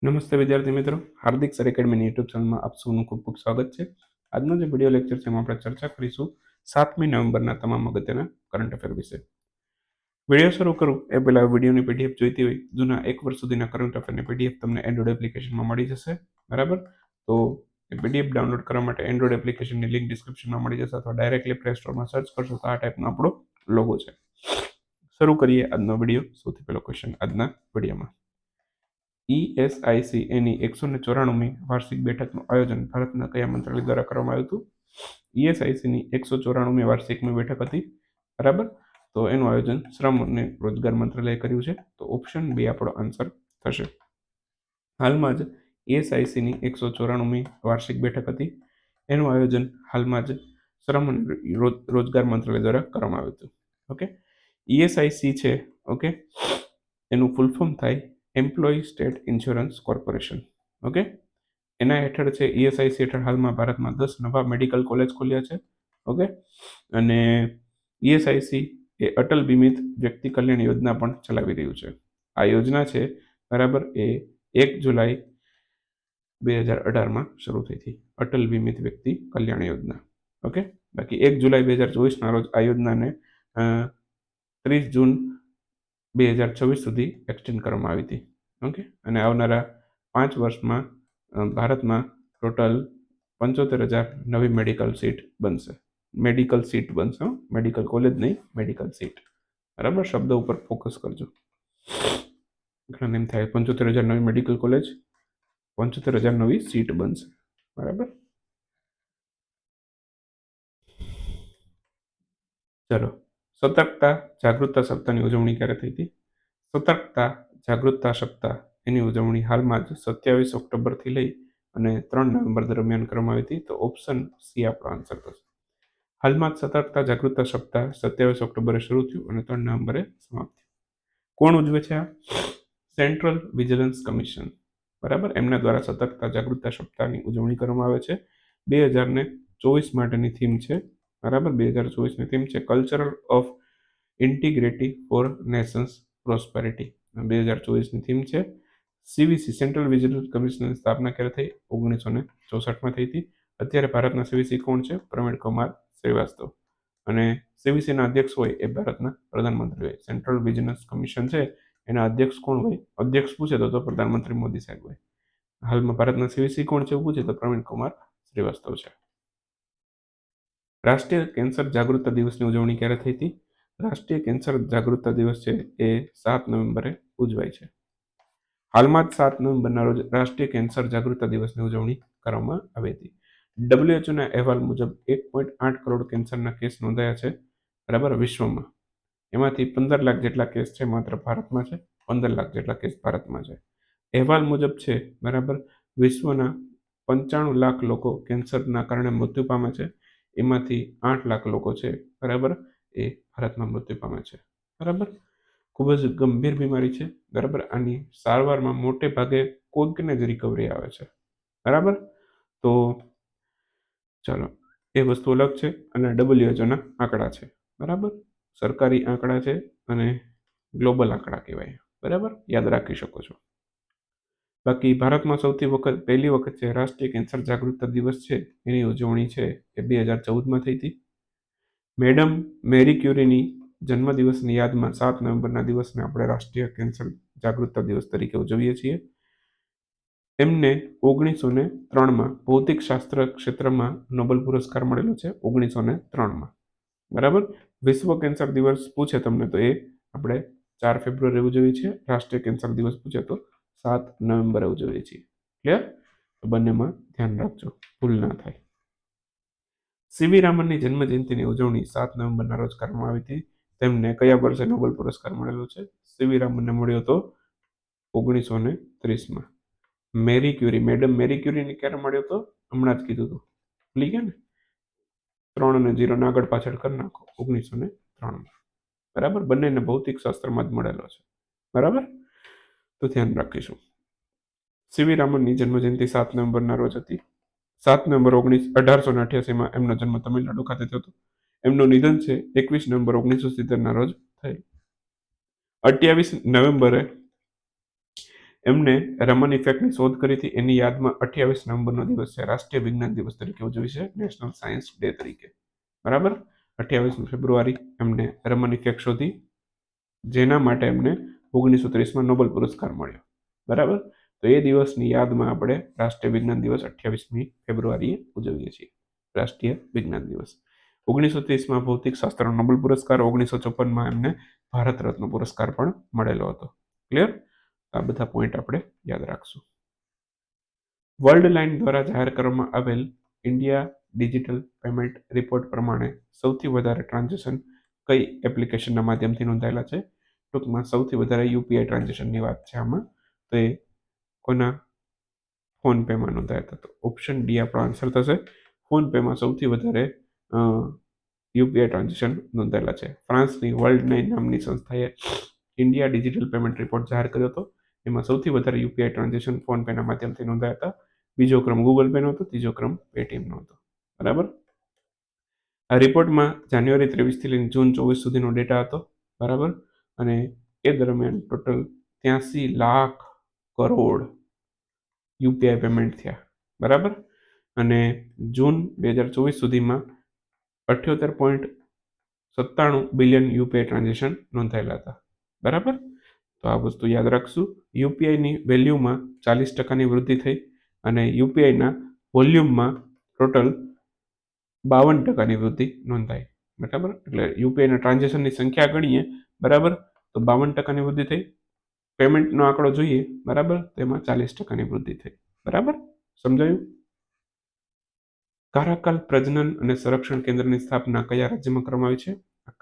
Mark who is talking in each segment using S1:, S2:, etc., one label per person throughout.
S1: નમસ્તે વિદ્યાર્થી મિત્રો, હાર્દિક સર એકેડમીની યુટ્યુબ ચેનલમાં આપ સૌનું ખૂબ ખૂબ સ્વાગત છે. આજનો જે વિડીયો લેક્ચર છે એમાં આપણે ચર્ચા કરીશું 7મી નવેમ્બરના તમામ અગત્યના કરંટ અફેર વિશે. વિડીયો શરૂ કરું એ પહેલા વિડીયોની પીડીએફ જોઈતી હોય, જૂના 1 વર્ષ સુધીના કરંટ અફેરની પીડીએફ તમને એન્ડ્રોઇડ એપ્લિકેશનમાં મળી જશે. બરાબર, તો એ પીડીએફ ડાઉનલોડ કરવા માટે એન્ડ્રોઇડ એપ્લિકેશનની લિંક ડિસ્ક્રિપ્શનમાં મળી જશે અથવા ડાયરેક્ટલી પ્લે સ્ટોરમાં સર્ચ કરશો તો આ ટાઈપનો આપણો લોગો છે. શરૂ કરીએ આજનો વિડીયો. સૌથી પહેલો ક્વેશ્ચન આજના વિડીયોમાં, ESIC એની 194મી વાર્ષિક બેઠકનું આયોજન ભારતના કયા મંત્રાલય દ્વારા કરવામાં આવ્યું હતું? ESICની 194મી વાર્ષિકની બેઠક હતી. બરાબર, તો એનું આયોજન શ્રમ અને રોજગાર મંત્રાલયે કર્યું છે. તો ઓપ્શન બી આપણો આન્સર થશે. હાલમાં જ ESICની 194મી વાર્ષિક બેઠક હતી. એનું આયોજન હાલમાં જ શ્રમ અને રોજગાર મંત્રાલય દ્વારા કરવામાં આવ્યું હતું. ઓકે, ESIC છે, ઓકે, એનું ફૂલ ફોર્મ થાય employee state insurance corporation. Okay, એના હેઠળ છે ESIC હેઠળ હાલમાં ભારતમાં 10 નવા મેડિકલ કોલેજ ખોલ્યા છે. ઓકે, અને ESIC એ અટલ બીમિત વ્યક્તિ કલ્યાણ યોજના પણ ચલાવી રહ્યું છે. આ યોજના છે, બરાબર, એ 1 જુલાઈ 2018માં શરૂ થઈ હતી, અટલ બીમિત વ્યક્તિ કલ્યાણ યોજના. ઓકે, બાકી 1 જુલાઈ 2024ના રોજ આ યોજનાને 30 જૂન 2026 સુધી એક્સટેન્ડ કરવામાં આવી હતી. ઓકે, અને આવનારા 5 વર્ષમાં ભારતમાં ટોટલ 75,000 નવી મેડિકલ સીટ બનશે. મેડિકલ કોલેજ નહીં, મેડિકલ સીટ. બરાબર, શબ્દ ઉપર ફોકસ કરજો. ઘણા એમ થાય 75,000 નવી મેડિકલ કોલેજ, 75,000 નવી સીટ બનશે. બરાબર, ચલો. સતર્કતા જાગૃતતા સપ્તાહની ઉજવણી ક્યારે થઈ હતી? સતર્કતા જાગૃતતા સપ્તાહ એની ઉજવણી હાલમાં જ 27 ઓક્ટોબરથી લઈ અને 3 નવેમ્બર દરમિયાન કરવામાં આવી હતી. તો ઓપ્શન સી આપણો આન્સર થશે. હાલમાં જ સતર્કતા જાગૃતતા સપ્તાહ 27 ઓક્ટોબરે શરૂ થયું અને 3 નવેમ્બરે સમાપ્ત થયું. કોણ ઉજવે છે આ? Central vigilance commission. બરાબર, એમના દ્વારા સતર્કતા જાગૃતતા સપ્તાહની ઉજવણી કરવામાં આવે છે. 2024 માટેની થીમ છે. બરાબર, 2024ની થીમ છે cultural of integrity for nation's prosperity. 2024ની થીમ છે. CVC સેન્ટ્રલ વિજિલન્સ કમિશનની સ્થાપના ક્યારે થઈ? 1964માં થઈ હતી. અત્યારે ભારતના CVC કોણ છે? પ્રવીણ કુમાર શ્રીવાસ્તવ. અને CVCના અધ્યક્ષ હોય એ ભારતના પ્રધાનમંત્રી હોય. સેન્ટ્રલ વિજિલન્સ કમિશન છે, એના અધ્યક્ષ કોણ હોય? અધ્યક્ષ પૂછે તો પ્રધાનમંત્રી મોદી સાહેબ હોય. હાલમાં ભારતના CVC કોણ છે એવું પૂછે તો પ્રવીણ કુમાર શ્રીવાસ્તવ છે. રાષ્ટ્રીય કેન્સર જાગૃતતા દિવસની ઉજવણી ક્યારે થઈ હતી? રાષ્ટ્રીય કેન્સર જાગૃતતા દિવસ છે એ 7 નવેમ્બરે ઉજવાય છે. હાલમાં જ 7 નવેમ્બરના રોજ રાષ્ટ્રીય કેન્સર જાગૃતતા દિવસની ઉજવણી કરવામાં આવી હતી. WHOના અહેવાલ મુજબ 1.8 કરોડ કેન્સરના કેસ નોંધાયા છે. બરાબર, વિશ્વમાં. એમાંથી 15 લાખ જેટલા કેસ છે માત્ર ભારતમાં છે. 15 લાખ જેટલા કેસ ભારતમાં છે. અહેવાલ મુજબ છે, બરાબર, વિશ્વના 95 લાખ લોકો કેન્સરના કારણે મૃત્યુ પામે છે. એમાંથી 8 લાખ લોકો છે, બરાબર, એ ભારતમાં મૃત્યુ પામે છે. બરાબર, ખૂબ જ ગંભીર બીમારી છે. બરાબર, આની સારવારમાં મોટે ભાગે કોઈકને જ રિકવરી આવે છે. બરાબર, તો ચાલો, એ વસ્તુ અલગ છે અને WHOના આંકડા છે. બરાબર, સરકારી આંકડા છે અને ગ્લોબલ આંકડા કહેવાય. બરાબર, યાદ રાખી શકો છો. બાકી ભારતમાં પહેલી વખત છે રાષ્ટ્રીય કેન્સર જાગૃતતા દિવસ છે એની ઉજવણી છે એ 2014માં થઈ હતી. મેડમ મેરી ક્યુરીની જન્મદિવસની યાદમાં 7 નવેમ્બરના દિવસને આપણે રાષ્ટ્રીય કેન્સર જાગૃતતા દિવસ તરીકે ઉજવીએ છીએ. એમને 1903માં ભૌતિક શાસ્ત્ર ક્ષેત્રમાં નોબેલ પુરસ્કાર મળેલો છે. 1903માં. બરાબર, વિશ્વ કેન્સર દિવસ પૂછે તમને તો એ આપણે 4 ફેબ્રુઆરી ઉજવીએ છીએ. રાષ્ટ્રીય કેન્સર દિવસ પૂછે તો 7 નવેમ્બરે ઉજવીએ છીએ. ક્લિયર? બંનેમાં ધ્યાન રાખજો, ભૂલ ના થાય. સીવી રામનની જન્મજયંતિની ઉજવણી 7 નવેમ્બરના રોજ કરવામાં આવી હતી. તેમને કયા વર્ષે નોબેલ પુરસ્કાર મળેલો છે? સીવી રામનને મળ્યો હતો 1930માં. મેડમ મેરી ક્યુરીને ક્યારે મળ્યો હતો? હમણાં જ કીધું હતું, ભૂલી ગયા ને? 3 અને 0 આગળ પાછળ કરી નાખો. 1903માં. બરાબર, બંનેને ભૌતિક શાસ્ત્રમાં જ મળેલો છે. બરાબર, તો ધ્યાન રાખીશું. સીવી રામનની જન્મજયંતિ 7 નવેમ્બરના રોજ હતી. 7 નવેમ્બર 1888માં એમનો જન્મ તમિલનાડુ ખાતે થયો હતો. એમનું નિધન છે 21 નવેમ્બર 1970ના રોજ થયેલ. 28 નવેમ્બરે એમને રમન ઇફેક્ટની શોધ કરી હતી. એની યાદમાં 28 નવેમ્બરનો દિવસ છે રાષ્ટ્રીય વિજ્ઞાન દિવસ તરીકે ઉજવી છે, નેશનલ સાયન્સ ડે તરીકે. બરાબર. 28 ફેબ્રુઆરી એમને રમન ઇફેક્ટ શોધી, જેના માટે એમને 1930માં નોબેલ પુરસ્કાર મળ્યો. બરાબર. તો એ દિવસની યાદમાં આપણે રાષ્ટ્રીય વિજ્ઞાન દિવસ 28મી ફેબ્રુઆરીએ ઉજવીએ છીએ, રાષ્ટ્રીય વિજ્ઞાન દિવસ. 1930માં ભૌતિક શાસ્ત્રનો નોબેલ પુરસ્કાર, 1954માં એમને ભારત રત્ન પુરસ્કાર પણ મળેલો હતો. ક્લિયર? આ બધા પોઈન્ટ આપણે યાદ રાખશું. વર્લ્ડ લાઇન દ્વારા જાહેર કરવામાં આવેલ ઇન્ડિયા ડિજિટલ પેમેન્ટ રિપોર્ટ પ્રમાણે સૌથી વધારે ટ્રાન્ઝેક્શન કઈ એપ્લિકેશનના માધ્યમથી નોંધાયેલા છે? ટૂંકમાં સૌથી વધારે યુપીઆઈ ટ્રાન્ઝેક્શનની વાત છે આમાં. તો એ કોના? ફોન પેમાં નોંધાયા હતા. તો ઓપ્શન ડી આપણો આન્સર થશે. ફોન પેમાં સૌથી વધારે યુપીઆઈ ટ્રાન્ઝેક્શન નોંધાયેલા છે. ફ્રાન્સની વર્લ્ડ નાઇન નામની સંસ્થાએ ઇન્ડિયા ડિજિટલ પેમેન્ટ રિપોર્ટ જાહેર કર્યો હતો. એમાં સૌથી વધારે યુપીઆઈ ટ્રાન્ઝેક્શન ફોન પેના માધ્યમથી નોંધાયા હતા. બીજો ક્રમ ગૂગલ પેનો હતો, ત્રીજો ક્રમ પેટીએમનો હતો. બરાબર. આ રિપોર્ટમાં જાન્યુઆરી 23થી લઈને જૂન 24 સુધીનો ડેટા હતો. બરાબર. અને એ દરમિયાન total 83 lakh crore UPI payment થયા. બરાબર. અને જૂન 2024 સુધીમાં 78.97 બિલિયન યુપીઆઈ ટ્રાન્ઝેક્શન નોંધાયેલા હતા. બરાબર. તો આ વસ્તુ યાદ રાખશું. યુપીઆઈની વેલ્યુમાં 40%ની વૃદ્ધિ થઈ અને યુપીઆઈના વોલ્યુમમાં ટોટલ 52%ની વૃદ્ધિ નોંધાઈ. બરાબર. એટલે યુપીઆઈના ટ્રાન્ઝેક્શનની સંખ્યા ગણીએ, બરાબર, તો 52%ની વૃદ્ધિ થઈ. પેમેન્ટનો આંકડો જોઈએ, બરાબર, તેમાં 40%ની વૃદ્ધિ થઈ. બરાબર. સમજાયું? કારાકલ પ્રજનન અને સંરક્ષણ કેન્દ્રની સ્થાપના કયા રાજ્યમાં કરવામાં આવી છે?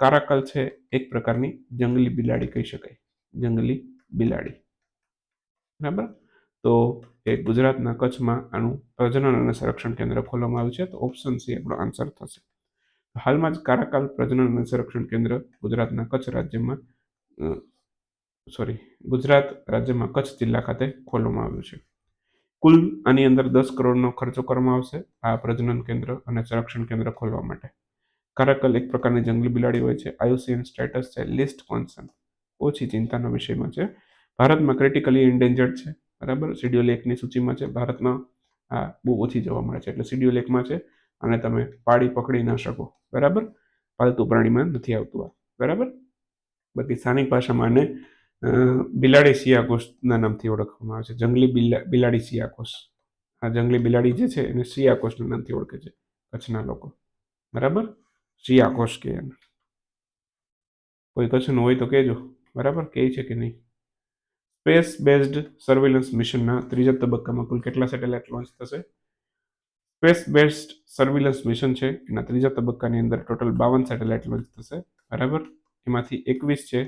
S1: કારાકલ છે એક પ્રકારની જંગલી બિલાડી કહી શકાય, જંગલી બિલાડી. બરાબર. તો એ ગુજરાતના કચ્છમાં આનું પ્રજનન અને સંરક્ષણ કેન્દ્ર ખોલવામાં આવ્યું છે. તો ઓપ્શન સી આપણો આન્સર થશે. હાલમાં જ કારાકાલ પ્રજનન અને સંરક્ષણ કેન્દ્ર ગુજરાતના કચ્છ રાજ્યમાં ગુજરાત રાજ્યમાં કચ્છ જિલ્લા ખાતે ખોલવામાં આવ્યું છે. કુલ આની અંદર 10 કરોડનો ખર્ચો કરવામાં આવશે આ પ્રજનન કેન્દ્ર અને સંરક્ષણ કેન્દ્ર ખોલવા માટે. કારાકલ એક પ્રકારની જંગલી બિલાડી હોય છે. IUCN સ્ટેટસ છે લિસ્ટ કોન્સર્ન, ઓછી ચિંતાના વિષયમાં છે. ભારતમાં ક્રિટિકલી એન્ડેન્જર્ડ છે. બરાબર. શેડ્યુલ 1ની સૂચિમાં છે. ભારતમાં આ બહુ ઓછી જોવા મળે છે, એટલે શેડ્યુલ 1માં છે અને તમે પાડી પકડી ના શકો. બરાબર. પાલતુ પ્રાણીમાં નથી આવતું આ. બરાબર. બાકી સ્થાનિક ભાષામાં આને બિલાડી સિયાકોસના નામથી ઓળખવામાં આવે છે. જંગલી બિલાડી સિયાકોસ. આ જંગલી બિલાડી જે છે એને સિયાકોસના નામથી ઓળખે છે કચ્છના લોકો. બરાબર. સિયાકોસ કે એને. કોઈ કચ્છનું હોય તો કહેજો. બરાબર. કહે છે કે નહીં? સ્પેસ બેઝડ સર્વેલન્સ મિશનના ત્રીજા તબક્કામાં કુલ કેટલા સેટેલાઇટ લોન્ચ થશે? સ્પેસ બેઝડ સર્વેલન્સ મિશન છે એના ત્રીજા તબક્કાની અંદર ટોટલ 52 સેટેલાઇટ લોન્ચ થશે. બરાબર. એમાંથી 21 છે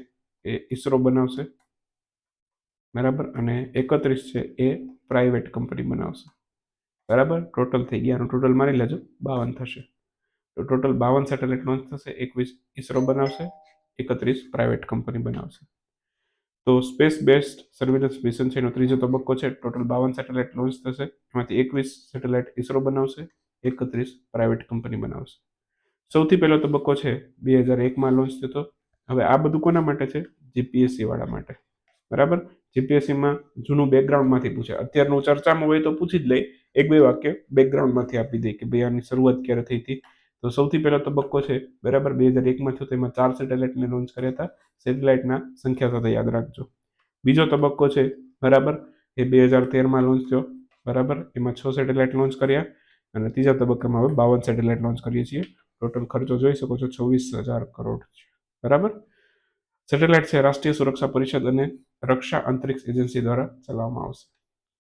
S1: એ ઈસરો બનાવશે. બરાબર. અને 31 છે એ પ્રાઇવેટ કંપની બનાવશે. બરાબર. ટોટલ થઈ ગયા, ટોટલ મારી લેજો, 52 થશે. તો ટોટલ 52 સેટેલાઇટ લોન્ચ થશે. 21 ઈસરો બનાવશે, 31 પ્રાઇવેટ કંપની બનાવશે. તો સ્પેસ બેઝડ સર્વેલન્સ મિશન છે એનો ત્રીજો તબક્કો છે. ટોટલ 52 સેટેલાઇટ લોન્ચ થશે. એમાંથી 21 સેટેલાઇટ ઈસરો બનાવશે, 31 પ્રાઇવેટ કંપની બનાવશે. સૌથી પહેલો તબક્કો છે 2001માં લોન્ચ થતો. હવે આ બધું કોના માટે છે? જીપીએસસી વાળા માટે. બરાબર. જીપીએસસીમાં જૂનું બેકગ્રાઉન્ડમાંથી પૂછે. અત્યારનું ચર્ચામાં હોય તો પૂછી જ લઈ, 1-2 વાક્ય બેકગ્રાઉન્ડમાંથી આપી દે કે ભાઈ આની શરૂઆત ક્યારે થઈ હતી. તો સૌથી પહેલો તબક્કો છે, બરાબર, 2001માં થયો. તેમાં 4 સેટેલાઇટને લોન્ચ કર્યા હતા. સેટેલાઇટના સંખ્યા સાથે યાદ રાખજો. બીજો તબક્કો છે, બરાબર, એ 2013માં લોન્ચ થયો. બરાબર. એમાં 6 સેટેલાઇટ લોન્ચ કર્યા. અને ત્રીજા તબક્કામાં હવે 52 સેટેલાઇટ લોન્ચ કરીએ છીએ. ટોટલ ખર્ચો જોઈ શકો છો 24,000 કરોડ છે. બરાબર. સેટેલાઇટ છે રાષ્ટ્રીય સુરક્ષા પરિષદ અને રક્ષા અંતરિક્ષ એજન્સી દ્વારા ચલાવવામાં આવશે.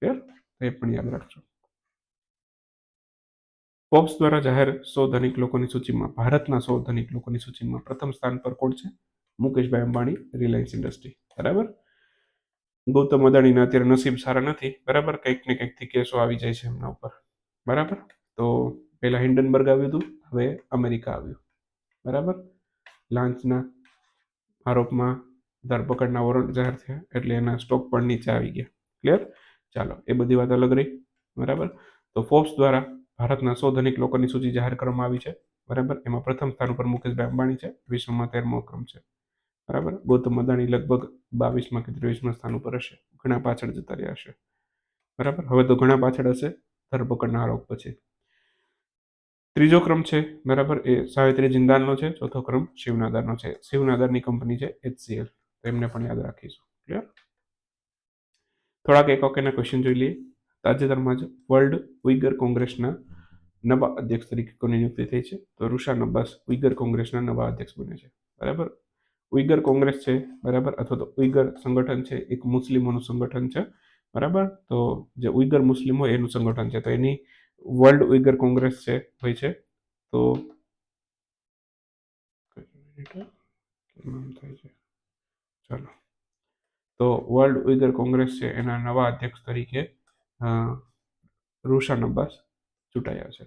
S1: ક્લિયર? એ પણ યાદ રાખજો. ફોર્બ્સ દ્વારા જાહેર 100 ધનિક લોકોની સૂચિમાં ભારતના 100 ધનિક લોકોની સૂચિમાં પ્રથમ સ્થાન પર કોણ છે? મુકેશભાઈ અંબાણી, રિલાયન્સ ઇન્ડસ્ટ્રી. બરાબર. ગૌતમ અદાણીના અત્યારે નસીબ સારા નથી. બરાબર. કંઈક ને કંઈકથી કેસો આવી જાય છે એમના ઉપર. બરાબર. તો પહેલા હિન્ડનબર્ગ આવ્યું હતું, હવે અમેરિકા આવ્યું. બરાબર. લાંચના આરોપમાં ધરપકડના વોરંટ જાહેર થયા એટલે એના સ્ટોક પણ નીચે આવી ગયા. ક્લિયર? ચાલો, એ બધી વાત અલગ રહી. બરાબર. તો ફોર્બ્સ દ્વારા ભારતના 100 ધનિક લોકોની સૂચિ જાહેર કરવામાં આવી છે. બરાબર. એમાં પ્રથમ સ્થાન ઉપર મુકેશભાઈ અંબાણી છે, વિશ્વમાં 13મો ક્રમ છે. બરાબર. ગૌતમ અદાણી લગભગ 22માં કે 23માં સ્થાન ઉપર હશે. ઘણા પાછળ જતા રહ્યા હશે. બરાબર, હવે તો ઘણા પાછળ હશે ધરપકડના આરોપ પછી. ત્રીજો ક્રમ છે બરાબર એ સાવિત્રી જિંદાલનો છે. ચોથો ક્રમ શિવનાદારનો છે. શિવનાદારની કંપની છે HCL, એમને પણ યાદ રાખીશું. ક્લિયર? થોડાક એકના ક્વેશ્ચન જોઈ લઈએ. તાજેતરમાં જ વર્લ્ડ ઉઈગર કોંગ્રેસના નવા અધ્યક્ષ તરીકે કોની નિયુક્તિ થઈ છે? તો રુશાન અબ્બાસ ઉઈગર કોંગ્રેસના નવા અધ્યક્ષ બને છે. બરાબર, ઉઈગર કોંગ્રેસ છે બરાબર, અથવા તો ઉઈગર સંગઠન છે, એક મુસ્લિમોનું સંગઠન છે. બરાબર, તો જે ઉઈગર મુસ્લિમ હોય એનું સંગઠન છે, તો એની વર્લ્ડ ઉઈગર કોંગ્રેસ છે હોય છે. તો ચાલો, તો વર્લ્ડ ઉઈગર કોંગ્રેસ છે એના નવા અધ્યક્ષ તરીકે રુશાન અબ્બાસ ચૂંટાયા છે.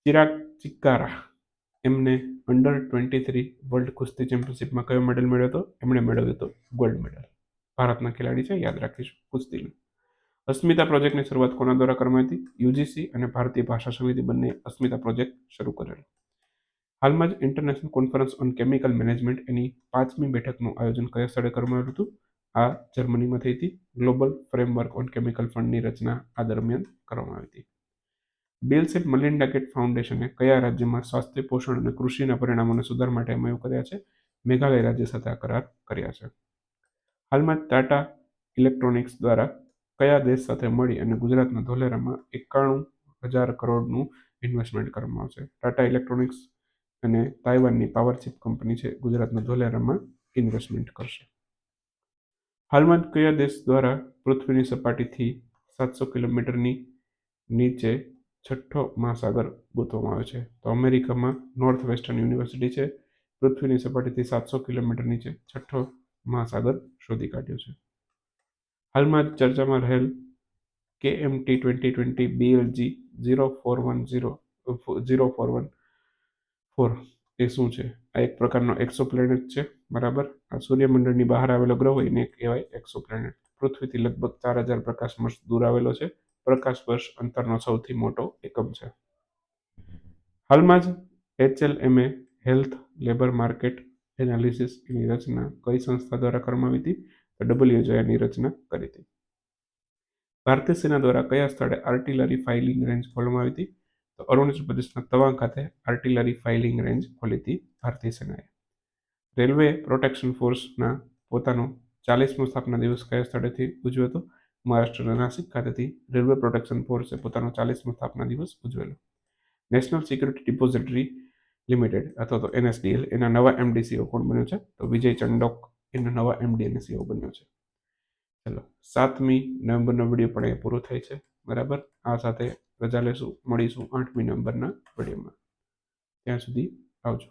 S1: ચિરાગ ચિક્કારા, એમને અંડર-23 વર્લ્ડ કુસ્તી ચેમ્પિયનશિપમાં કયો મેડલ મળ્યો હતો? એમણે મેળવ્યો હતો ગોલ્ડ મેડલ. ભારતના ખેલાડી છે, યાદ રાખીશું કુસ્તીનું. અસ્મિતા પ્રોજેક્ટની શરૂઆત કોના દ્વારા કરવામાં હતી? યુજીસી અને ભારતીય ભાષા સમિતિ બંને અસ્મિતા પ્રોજેક્ટ શરૂ કરેલો. હાલમાં જ international conference on chemical management એની 5મી બેઠકનું આયોજન કયા સ્થળે કરવામાં આવ્યું હતું? આ જર્મનીમાં થઈ હતી. ગ્લોબલ ફ્રેમવર્ક ઓન કેમિકલ ફંડની રચના આ દરમિયાન કરવામાં આવી હતી. બિલ એન્ડ મલિન્ડા ગેટ્સ ફાઉન્ડેશને કયા રાજ્યમાં સ્વાસ્થ્ય, પોષણ અને કૃષિના પરિણામોને સુધાર માટે એમઓયુ કર્યા છે? મેઘાલય રાજ્ય સાથે આ કરાર કર્યા છે. હાલમાં ટાટા ઇલેક્ટ્રોનિક્સ દ્વારા કયા દેશ સાથે મળી અને ગુજરાતના ધોલેરામાં 91,000 કરોડનું ઇન્વેસ્ટમેન્ટ કરવામાં આવશે? ટાટા ઇલેક્ટ્રોનિક્સ અને તાઇવાનની પાવર ચિપ કંપની છે ગુજરાતના ધોલેરામાં ઇન્વેસ્ટમેન્ટ કરશે. હાલમાં કયા દેશ દ્વારા પૃથ્વીની સપાટીથી 700 કિલોમીટરની નીચે છઠ્ઠો મહાસાગર ગોતવામાં આવે છે? તો અમેરિકામાં નોર્થ વેસ્ટર્ન યુનિવર્સિટી છે પૃથ્વીની સપાટીથી 700 કિલોમીટર નીચે છઠ્ઠો મહાસાગર શોધી કાઢ્યો છે. હાલમાં ચર્ચામાં રહેલ KMT 2020 BLG 0414 એ શું છે? આ એક પ્રકારનો એક્સોપ્લેનેટ છે. બરાબર, આ સૂર્યમંડળની બહાર આવેલો ગ્રહ હોય એને કહેવાય એક્સોપ્લેનેટ. પૃથ્વીથી લગભગ 4000 પ્રકાશ વર્ષ દૂર આવેલો છે. પ્રકાશ વર્ષ અંતરનો સૌથી મોટો એકમ છે. હાલમાં જ HLMA health labour market analysis એની રચના કઈ સંસ્થા દ્વારા કરવામાં આવી હતી? તો WHIની રચના કરી હતી. ભારતીય સેના દ્વારા કયા સ્થળે આર્ટિલરી ફાયરિંગ રેન્જ ખોલવામાં આવી હતી? તો અરુણાચલ પ્રદેશના તવાંગ ખાતે આર્ટિલરી ફાયરિંગ રેન્જ ખોલી હતી ભારતીય સેનાએ. રેલવે પ્રોટેક્શન ફોર્સના પોતાનો 40મો સ્થાપના દિવસ કયા સ્થળેથી ઉજવ્યો હતો? મહારાષ્ટ્રના નાસિક ખાતેથી રેલવે પ્રોટેક્શન ફોર્સે પોતાનો 40મો સ્થાપના દિવસ ઉજવેલો. નેશનલ સિક્યુરિટી ડિપોઝિટરી લિમિટેડ અથવા તો NSDL એના નવા MD CEO કોણ બન્યો છે? તો વિજય ચંડોક એના નવા MD અને CEO બન્યો છે. ચલો, 7મી નવેમ્બરનો વિડીયો પણ એ પૂરો થાય છે. બરાબર, આ સાથે રજા લેશું. મળીશું 8મી નવેમ્બરના વિડીયોમાં. ત્યાં સુધી આવજો.